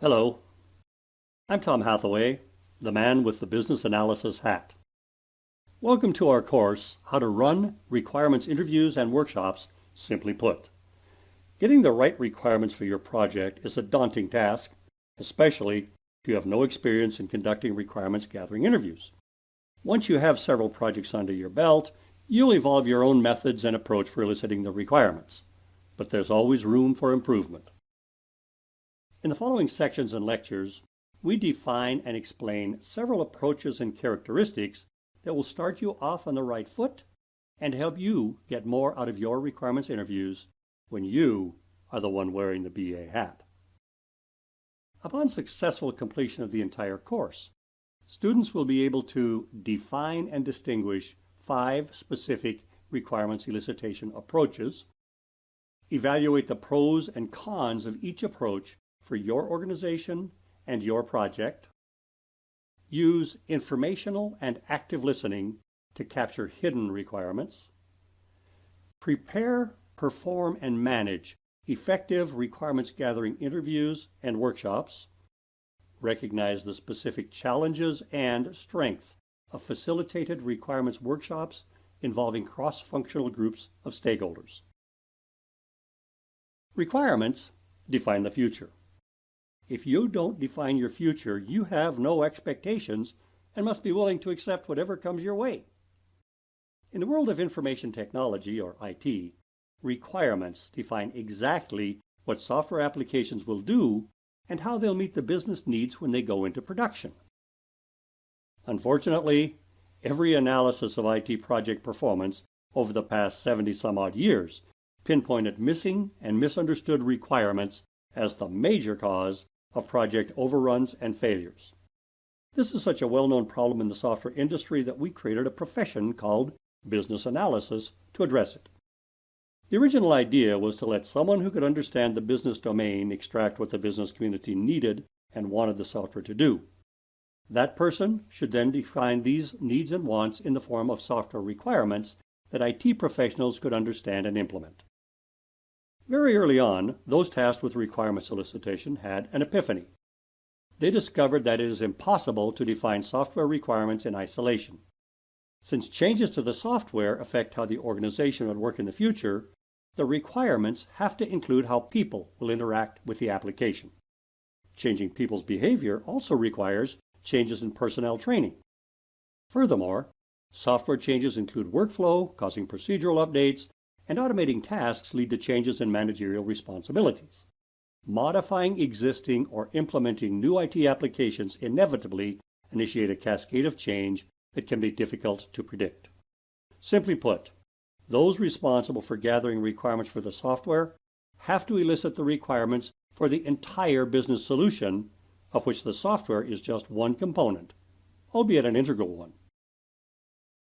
Hello, I'm Tom Hathaway, the man with the business analysis hat. Welcome to our course, How to Run Requirements Interviews and Workshops, simply put. Getting the right requirements for your project is a daunting task, especially if you have no experience in conducting requirements gathering interviews. Once you have several projects under your belt, you'll evolve your own methods and approach for eliciting the requirements, but there's always room for improvement. In the following sections and lectures, we define and explain several approaches and characteristics that will start you off on the right foot and help you get more out of your requirements interviews when you are the one wearing the BA hat. Upon successful completion of the entire course, students will be able to define and distinguish 5 specific requirements elicitation approaches, evaluate the pros and cons of each approach for your organization and your project, use informational and active listening to capture hidden requirements, prepare, perform, and manage effective requirements gathering interviews and workshops, recognize the specific challenges and strengths of facilitated requirements workshops involving cross-functional groups of stakeholders. Requirements define the future. If you don't define your future, you have no expectations and must be willing to accept whatever comes your way. In the world of information technology, or IT, requirements define exactly what software applications will do and how they'll meet the business needs when they go into production. Unfortunately, every analysis of IT project performance over the past 70-some-odd years pinpointed missing and misunderstood requirements as the major cause of project overruns and failures. This is such a well-known problem in the software industry that we created a profession called business analysis to address it. The original idea was to let someone who could understand the business domain extract what the business community needed and wanted the software to do. That person should then define these needs and wants in the form of software requirements that IT professionals could understand and implement. Very early on, those tasked with requirements elicitation had an epiphany. They discovered that it is impossible to define software requirements in isolation. Since changes to the software affect how the organization would work in the future, the requirements have to include how people will interact with the application. Changing people's behavior also requires changes in personnel training. Furthermore, software changes include workflow, causing procedural updates, and automating tasks lead to changes in managerial responsibilities. Modifying existing or implementing new IT applications inevitably initiate a cascade of change that can be difficult to predict. Simply put, those responsible for gathering requirements for the software have to elicit the requirements for the entire business solution, of which the software is just one component, albeit an integral one.